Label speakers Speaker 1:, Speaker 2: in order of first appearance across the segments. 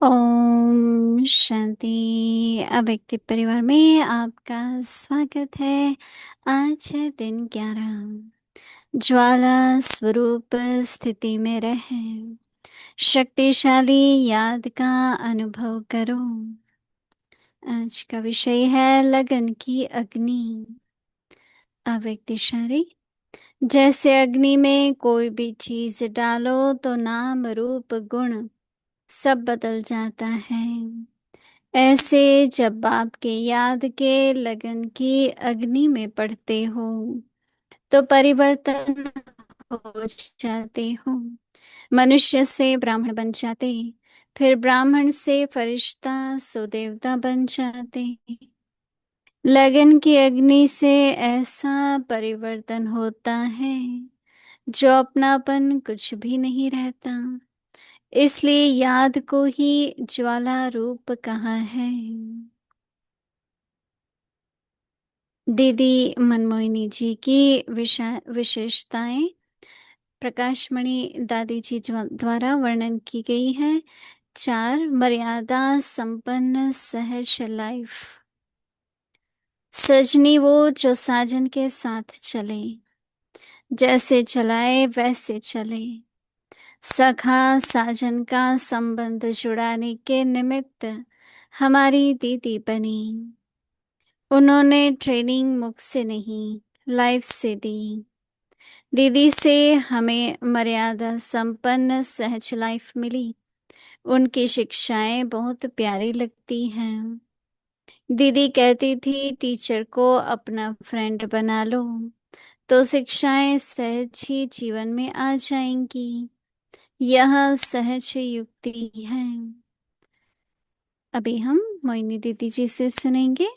Speaker 1: ओम शांति। अव्यक्ति परिवार में आपका स्वागत है। आज है दिन 11। ज्वाला स्वरूप स्थिति में रहे, शक्तिशाली याद का अनुभव करो। आज का विषय है लगन की अग्नि। अव्यक्ति शरीर जैसे अग्नि में कोई भी चीज डालो तो नाम रूप गुण सब बदल जाता है। ऐसे जब आपके याद के लगन की अग्नि में पड़ते हो तो परिवर्तन हो जाते हो। मनुष्य से ब्राह्मण बन जाते, फिर ब्राह्मण से फरिश्ता सो देवता बन जाते। लगन की अग्नि से ऐसा परिवर्तन होता है जो अपनापन कुछ भी नहीं रहता। इसलिए याद को ही ज्वाला रूप कहा है। दीदी मनमोहिनी जी की विशेषताएं प्रकाशमणि दादी जी द्वारा वर्णन की गई है। 4 मर्यादा संपन्न सहज लाइफ। सजनी वो जो साजन के साथ चले, जैसे चलाए वैसे चले। सखा साजन का संबंध जुड़ाने के निमित्त हमारी दीदी बनी। उन्होंने ट्रेनिंग मुख से नहीं, लाइफ से दी। दीदी से हमें मर्यादा संपन्न सहज लाइफ मिली। उनकी शिक्षाएं बहुत प्यारी लगती हैं। दीदी कहती थी टीचर को अपना फ्रेंड बना लो तो शिक्षाएं सहज ही जीवन में आ जाएंगी। यह सहज युक्ति है। अभी हम मोहिनी दीदी जी से सुनेंगे।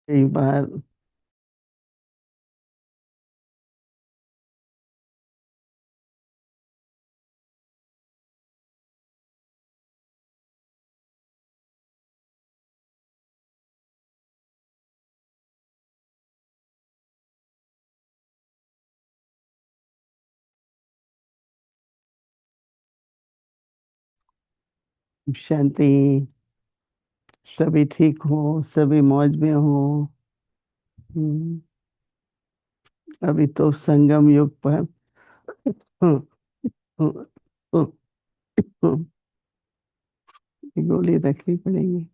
Speaker 2: कई बार शांति, सभी ठीक हो, सभी मौज में हो। हम्म, अभी तो संगम युग पर हम्म, हम्म, हम्म, गोली रखनी पड़ेगी।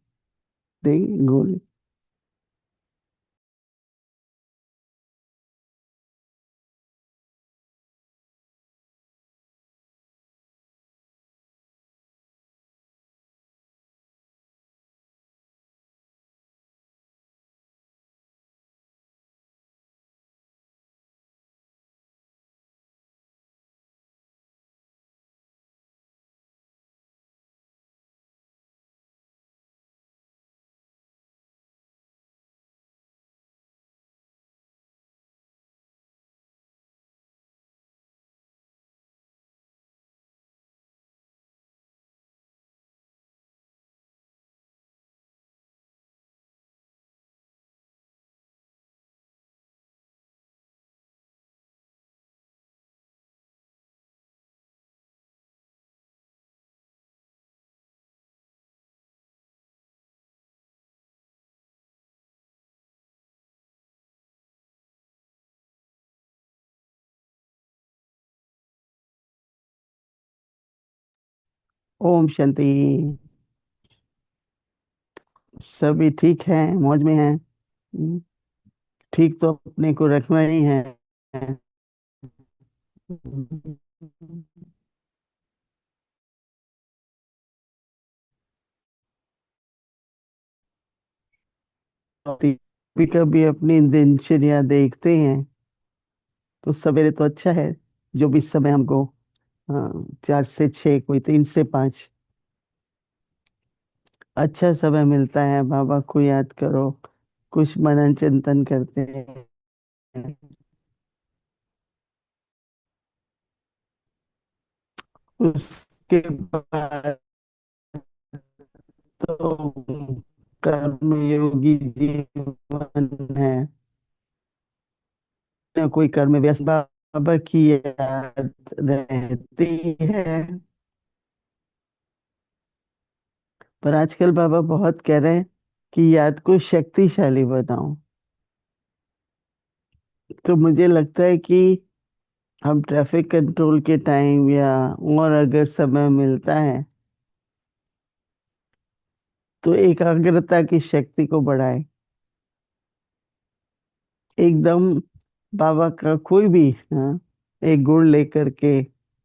Speaker 2: देंगे गोली। ओम शांति। सभी ठीक है, मौज में है। ठीक तो अपने को रखना ही है। कभी कभी अपनी दिनचर्या देखते हैं तो सवेरे तो अच्छा है, जो भी समय हमको 4 से 6, कोई 3 से 5 अच्छा समय मिलता है। बाबा को याद करो, कुछ मनन चिंतन करते हैं। उसके बाद तो कर्मयोगी जीवन है, न कोई कर्म व्यस्त, बाबा की याद रहती है। पर आजकल बाबा बहुत कह रहे हैं कि याद को शक्तिशाली बनाओ। तो मुझे लगता है कि हम ट्रैफिक कंट्रोल के टाइम या और अगर समय मिलता है तो एकाग्रता की शक्ति को बढ़ाए। एकदम बाबा का कोई भी एक गुण लेकर के,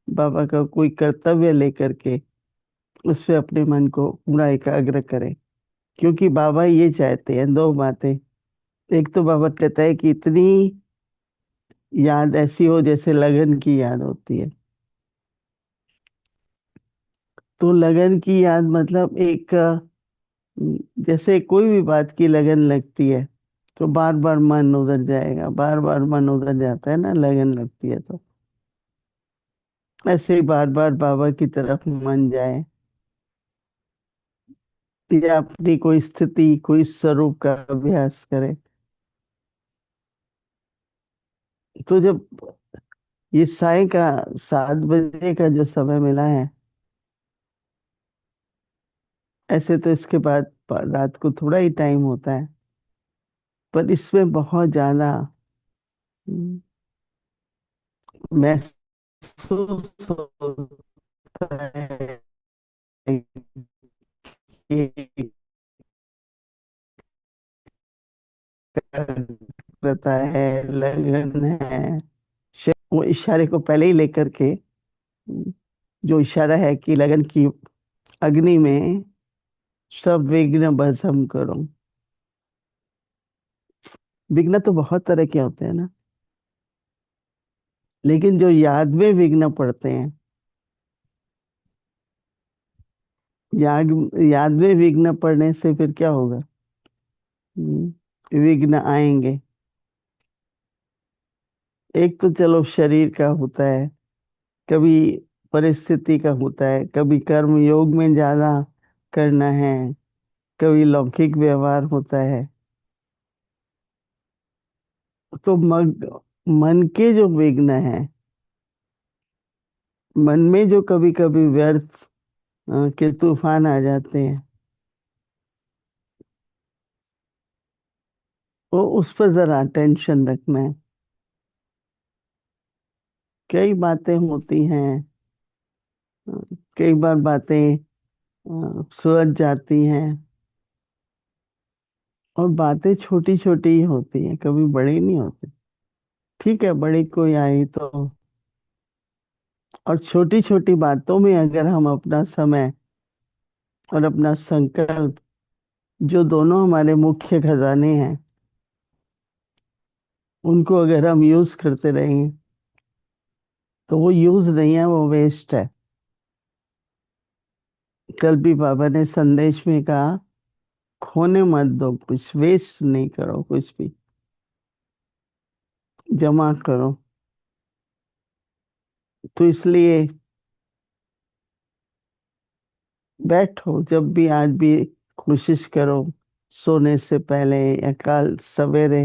Speaker 2: बाबा का कोई कर्तव्य लेकर के उस पे अपने मन को पूरा एकाग्र करें। क्योंकि बाबा ये चाहते हैं, दो बातें। एक तो बाबा कहता है कि इतनी याद ऐसी हो जैसे लगन की याद होती है। तो लगन की याद मतलब एक जैसे कोई भी बात की लगन लगती है तो बार बार मन उधर जाएगा, बार बार मन उधर जाता है ना, लगन लगती है तो ऐसे ही बार बार बाबा की तरफ मन जाए, या अपनी कोई स्थिति, कोई स्वरूप का अभ्यास करे। तो जब ये साय का 7 बजे का जो समय मिला है, ऐसे तो इसके बाद रात को थोड़ा ही टाइम होता है, पर इसमें बहुत ज्यादा हम्म, महसूस होता है कि एकाग्रता है, लगन है। वो इशारे को पहले ही लेकर के जो इशारा है कि लगन की अग्नि में सब विघ्न भस्म करो। विघ्न तो बहुत तरह के होते हैं ना, लेकिन जो याद में विघ्न पड़ते हैं, याद याद में विघ्न पड़ने से फिर क्या होगा? विघ्न आएंगे। एक तो चलो शरीर का होता है, कभी परिस्थिति का होता है, कभी कर्म योग में ज्यादा करना है, कभी लौकिक व्यवहार होता है। तो मन के जो विघ्न है, मन में जो कभी कभी व्यर्थ के तूफान आ जाते हैं, वो उस पर जरा टेंशन रखना है। कई बातें होती हैं, अ, कई बार बातें सुलझ जाती हैं, और बातें छोटी छोटी ही होती हैं, कभी बड़ी नहीं होती। ठीक है, बड़ी कोई आई तो, और छोटी छोटी बातों में अगर हम अपना समय और अपना संकल्प, जो दोनों हमारे मुख्य खजाने हैं, उनको अगर हम यूज करते रहेंगे तो वो यूज नहीं है, वो वेस्ट है। कल भी बाबा ने संदेश में कहा, खोने मत दो, कुछ वेस्ट नहीं करो, कुछ भी जमा करो। तो इसलिए बैठो जब भी, आज भी कोशिश करो, सोने से पहले या कल सवेरे।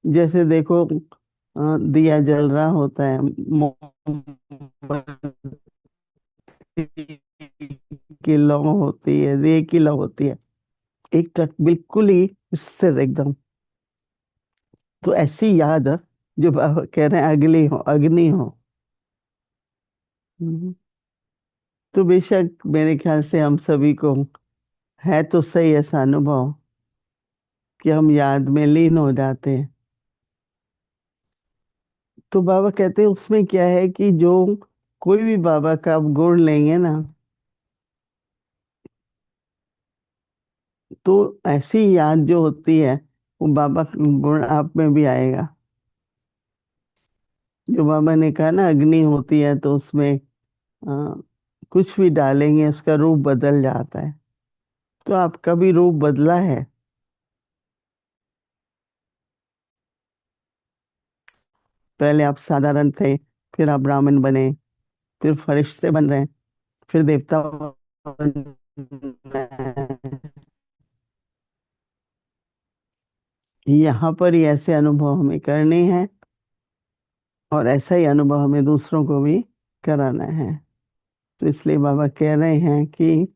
Speaker 2: जैसे देखो, दिया जल रहा होता है, मोमबत्ती की लौ होती है, दिए की लौ होती है, एक टक बिल्कुल ही स्थिर एकदम। तो ऐसी याद जो बाबा कह रहे हैं, अगली हो, अग्नि हो, हम्म, तो बेशक मेरे ख्याल से हम सभी को है तो सही ऐसा अनुभव कि हम याद में लीन हो जाते हैं। तो बाबा कहते हैं उसमें क्या है कि जो कोई भी बाबा का आप गुण लेंगे ना, तो ऐसी याद जो होती है वो बाबा का गुण आप में भी आएगा। जो बाबा ने कहा ना अग्नि होती है तो उसमें कुछ भी डालेंगे उसका रूप बदल जाता है। तो आपका भी रूप बदला है। पहले आप साधारण थे, फिर आप ब्राह्मण बने, फिर फरिश्ते बन रहे हैं, फिर देवता बन रहे हैं। यहाँ पर ही ऐसे अनुभव हमें करने हैं और ऐसा ही अनुभव हमें दूसरों को भी कराना है। तो इसलिए बाबा कह रहे हैं कि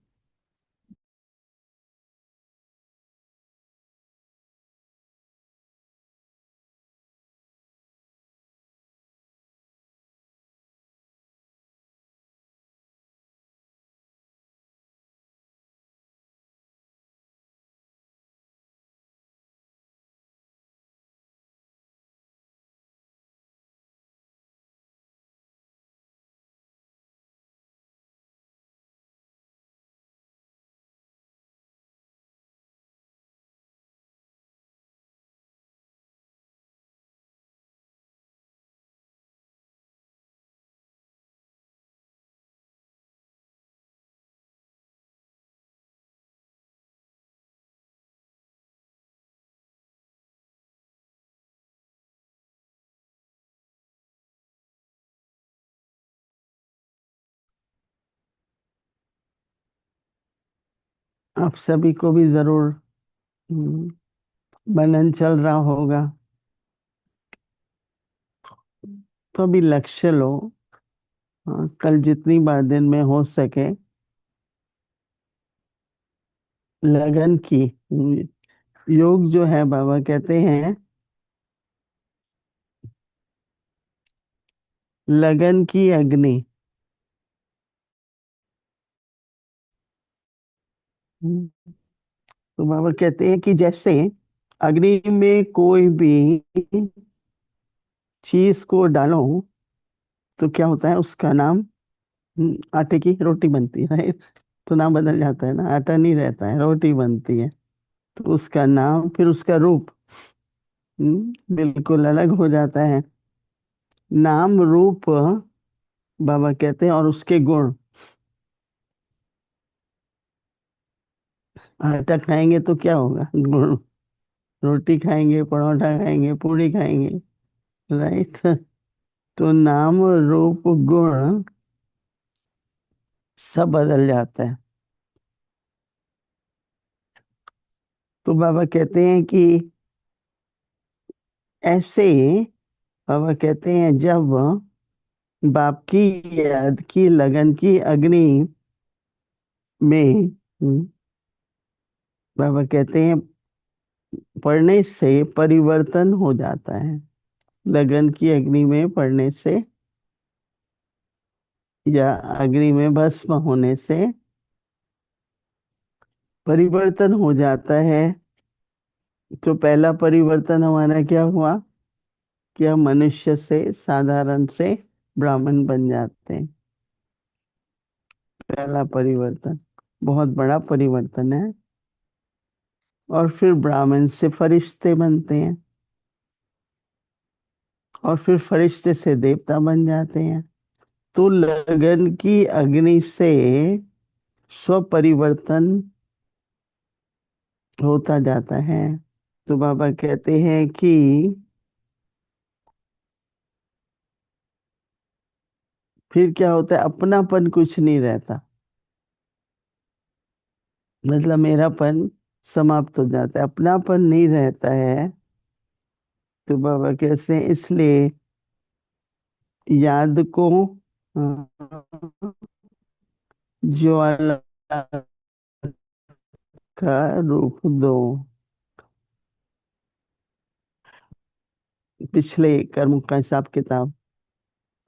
Speaker 2: आप सभी को भी जरूर मनन चल रहा होगा। तो अभी लक्ष्य लो, कल जितनी बार दिन में हो सके लगन की। योग जो है बाबा कहते हैं लगन की अग्नि। तो बाबा कहते हैं कि जैसे अग्नि में कोई भी चीज को डालो तो क्या होता है, उसका नाम आटे की रोटी बनती है, राइट। तो नाम बदल जाता है ना, आटा नहीं रहता है, रोटी बनती है। तो उसका नाम फिर उसका रूप बिल्कुल अलग हो जाता है। नाम रूप बाबा कहते हैं और उसके गुण। आटा खाएंगे तो क्या होगा, गुण। रोटी खाएंगे, परोठा खाएंगे, पूरी खाएंगे, राइट। तो नाम रूप गुण सब बदल जाता है। तो बाबा कहते हैं कि ऐसे बाबा कहते हैं जब बाप की याद की लगन की अग्नि में बाबा कहते हैं पढ़ने से परिवर्तन हो जाता है। लगन की अग्नि में पड़ने से या अग्नि में भस्म होने से परिवर्तन हो जाता है। तो पहला परिवर्तन हमारा क्या हुआ कि हम मनुष्य से साधारण से ब्राह्मण बन जाते हैं। पहला परिवर्तन बहुत बड़ा परिवर्तन है। और फिर ब्राह्मण से फरिश्ते बनते हैं और फिर फरिश्ते से देवता बन जाते हैं। तो लगन की अग्नि से स्व परिवर्तन होता जाता है। तो बाबा कहते हैं कि फिर क्या होता है, अपनापन कुछ नहीं रहता। मतलब मेरापन समाप्त हो जाता है, अपनापन नहीं रहता है। तो बाबा कहते हैं इसलिए याद को ज्वाला का रूप दो। पिछले कर्म का हिसाब किताब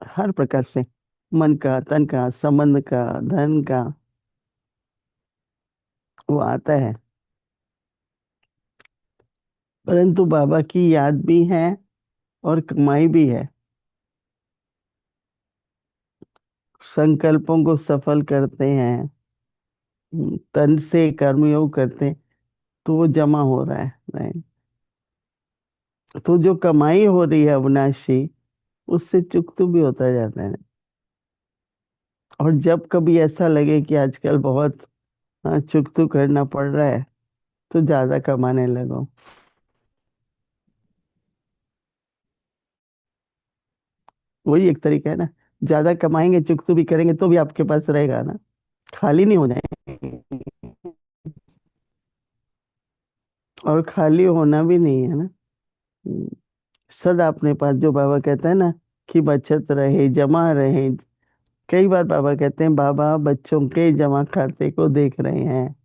Speaker 2: हर प्रकार से मन का, तन का, संबंध का, धन का, वो आता है। परंतु बाबा की याद भी है और कमाई भी है। संकल्पों को सफल करते हैं, तन से कर्मयोग करते हैं, तो वो जमा हो रहा है। नहीं, तो जो कमाई हो रही है अविनाशी, उससे चुकतू भी होता जाता है। और जब कभी ऐसा लगे कि आजकल बहुत चुकतू करना पड़ रहा है, तो ज्यादा कमाने लगो। वही एक तरीका है ना। ज्यादा कमाएंगे, चुकतू भी करेंगे, तो भी आपके पास रहेगा ना, खाली नहीं हो जाएंगे। और खाली होना भी नहीं है ना। हम्म, सदा अपने पास, जो बाबा कहते हैं ना कि बचत रहे, जमा रहे। कई बार बाबा कहते हैं, बाबा बच्चों के जमा खाते को देख रहे हैं।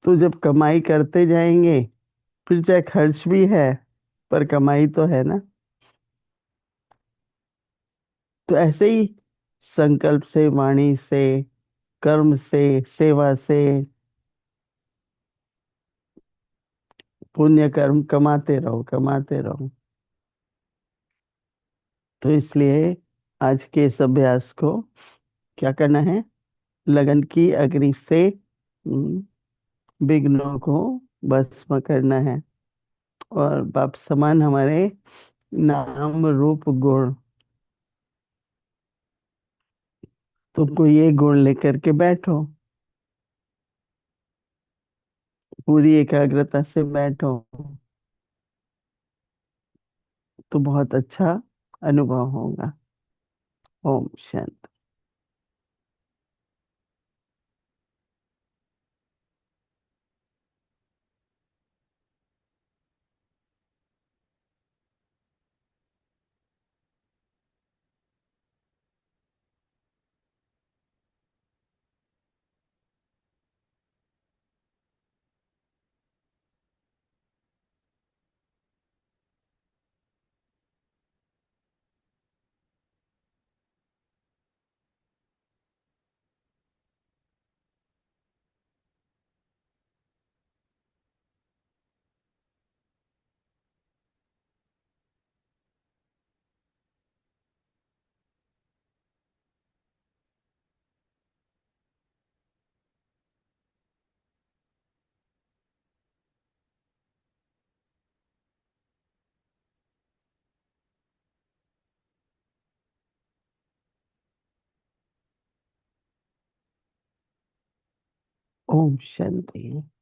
Speaker 2: तो जब कमाई करते जाएंगे, फिर चाहे खर्च भी है, पर कमाई तो है ना। तो ऐसे ही संकल्प से, वाणी से, कर्म से, सेवा से पुण्य कर्म कमाते रहो, कमाते रहो। तो इसलिए आज के इस अभ्यास को क्या करना है? लगन की अग्नि से विघ्नों को भस्म करना है। और बाप समान हमारे नाम रूप गुण, तुमको ये गुण लेकर के बैठो, पूरी एकाग्रता से बैठो, तो बहुत अच्छा अनुभव होगा। ओम शांति। ओम शांति।